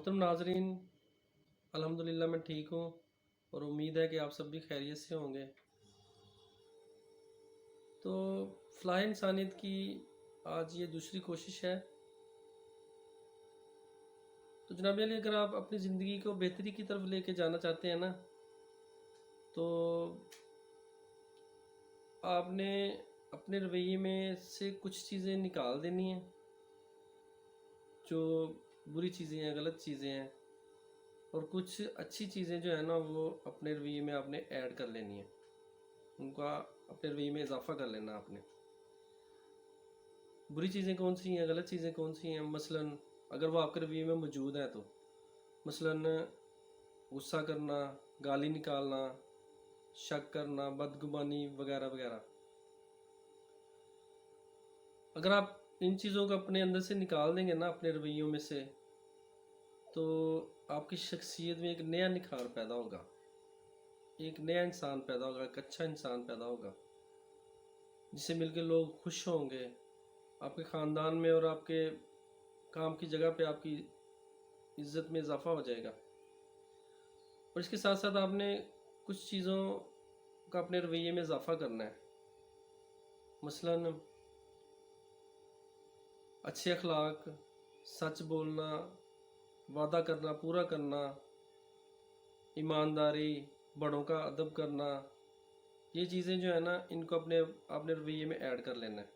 मोहतरम नाजरीन, अल्हम्दुलिल्लाह मैं ठीक हूँ और उम्मीद है कि आप सब भी खैरियत से होंगे। तो फलाह इंसानियत की आज ये दूसरी कोशिश है। तो जनाब अली, अगर आप अपनी ज़िंदगी को बेहतरी की तरफ लेके जाना चाहते हैं ना, तो आपने अपने रवैये में से कुछ चीज़ें निकाल देनी हैं जो बुरी चीज़ें हैं, गलत चीज़ें हैं, और कुछ अच्छी चीज़ें जो है ना वो अपने रवैये में आपने ऐड कर लेनी है, उनका अपने रवैये में इजाफा कर लेना आपने। बुरी चीज़ें कौन सी हैं, गलत चीज़ें कौन सी हैं, मसलन अगर वो आपके रवैये में मौजूद है तो मसलन गुस्सा करना, गाली निकालना, शक करना, बदगुमानी वगैरह वगैरह। अगर आप इन चीज़ों को अपने अंदर से निकाल देंगे ना, अपने रवैयों में से, तो आपकी शख्सियत में एक नया निखार पैदा होगा, एक नया इंसान पैदा होगा, एक अच्छा इंसान पैदा होगा जिससे मिलकर लोग खुश होंगे। आपके ख़ानदान में और आपके काम की जगह पे आपकी इज़्ज़त में इजाफा हो जाएगा। और इसके साथ साथ आपने कुछ चीज़ों का अपने रवैये में इजाफा करना है, मसलन अच्छे अखलाक, सच बोलना, वादा करना, पूरा करना, ईमानदारी, बड़ों का अदब करना। ये चीज़ें जो है ना, इनको अपने रवैये में ऐड कर लेना है।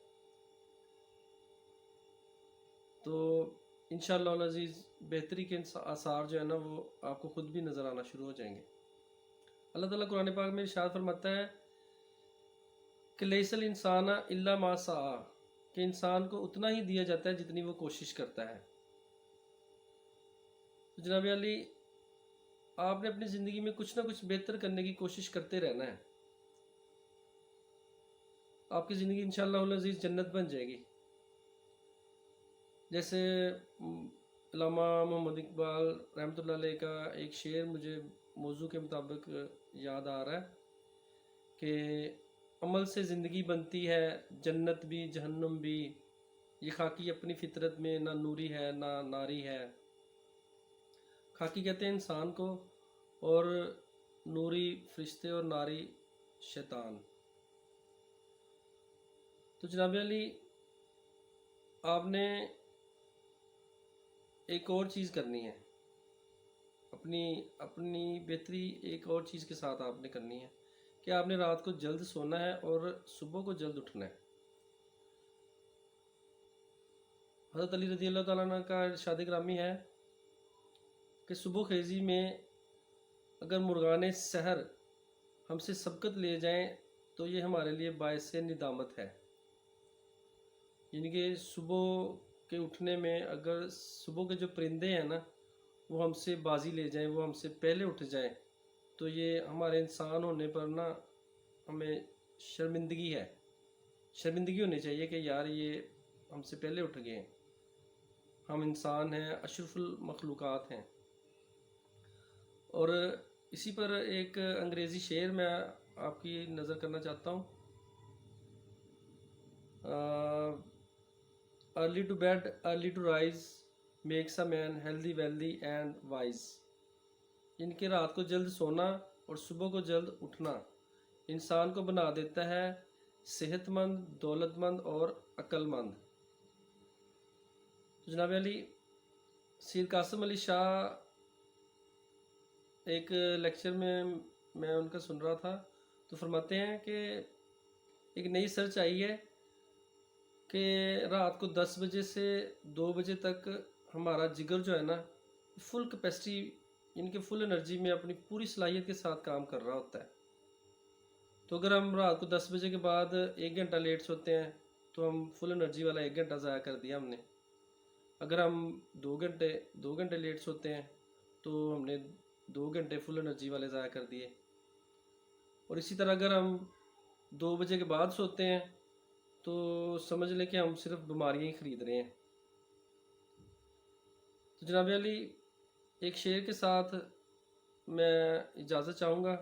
तो इंशाअल्लाह अज़ीज़ बेहतरी के आसार जो है ना वो आपको ख़ुद भी नज़र आना शुरू हो जाएंगे। अल्लाह ताला कुरान पाक में इरशाद फरमाता है कि लैसल इंसाना इल्ला मा सआ, कि इंसान को उतना ही दिया जाता है जितनी वो कोशिश करता है। तो जनाब अली, आपने अपनी ज़िंदगी में कुछ ना कुछ बेहतर करने की कोशिश करते रहना है। आपकी ज़िंदगी इंशाअल्लाह अज़ीज़ जन्नत बन जाएगी। जैसे अल्लामा मोहम्मद इकबाल रहमतुल्लाह अलैह का एक शेर मुझे मौजू के मुताबिक याद आ रहा है कि अमल से ज़िंदगी बनती है, जन्नत भी जहन्नुम भी, ये खाकी अपनी फितरत में ना नूरी है ना नारी है। खाकी कहते हैं इंसान को, और नूरी फरिश्ते और नारी शैतान। तो जनाब अली, आपने एक और चीज़ करनी है, अपनी अपनी बेहतरी एक और चीज़ के साथ आपने करनी है कि आपने रात को जल्द सोना है और सुबह को जल्द उठना है। हज़रत अली रज़ी अल्लाह तआला अन्हु का इरशाद ग्रामी है कि सुबह खेज़ी में अगर मुर्गान सहर हमसे सबकत ले जाएं तो ये हमारे लिए बायस निदामत है। यानी कि सुबह के उठने में अगर सुबह के जो परिंदे हैं ना वो हमसे बाजी ले जाएं, वो हमसे पहले उठ जाएं, तो ये हमारे इंसान होने पर ना हमें शर्मिंदगी है, शर्मिंदगी होनी चाहिए कि यार ये हमसे पहले उठ गए, हम इंसान हैं, अशरफुल मखलूक़ात हैं। और इसी पर एक अंग्रेज़ी शेर मैं आपकी नज़र करना चाहता हूँ। Early to bed early to rise makes a man healthy wealthy and wise. इनके रात को जल्द सोना और सुबह को जल्द उठना इंसान को बना देता है सेहतमंद, दौलतमंद और अक्लमंद। तो जनाब अली, सैयद कासिम अली शाह एक लेक्चर में मैं उनका सुन रहा था, तो फरमाते हैं कि एक नई सर्च आई है कि रात को 10 बजे से 2 बजे तक हमारा जिगर जो है ना फुल कैपेसिटी, इनके फुल एनर्जी में अपनी पूरी सलाहियत के साथ काम कर रहा होता है। तो अगर हम रात को 10 बजे के बाद 1 घंटा लेट सोते हैं तो हम फुल एनर्जी वाला 1 घंटा ज़ाया कर दिया हमने। अगर हम 2 घंटे लेट सोते हैं तो हमने 2 घंटे फुल एनर्जी वाले ज़ाया कर दिए। और इसी तरह अगर हम 2 बजे के बाद सोते हैं तो समझ लें कि हम सिर्फ बीमारियाँ ही ख़रीद रहे हैं। तो जनाब अली, एक शेर के साथ मैं इजाज़त चाहूँगा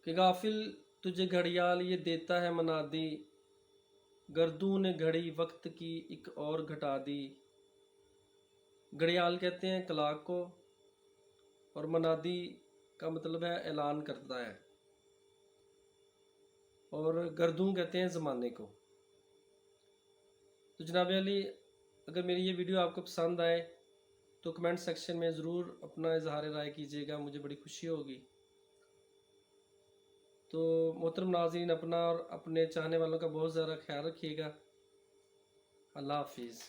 कि गाफिल तुझे घड़ियाल ये देता है मनादी, गर्दू ने घड़ी वक्त की एक और घटा दी। घड़ियाल कहते हैं कलाक को, और मनादी का मतलब है ऐलान करता है, और गर्दूं कहते हैं ज़माने को। तो जनाब अली, अगर मेरी ये वीडियो आपको पसंद आए तो कमेंट सेक्शन में ज़रूर अपना इजहार राय कीजिएगा, मुझे बड़ी खुशी होगी। तो मोहतरम नाज़रीन, अपना और अपने चाहने वालों का बहुत ज़्यादा ख्याल रखिएगा। अल्लाह हाफिज़।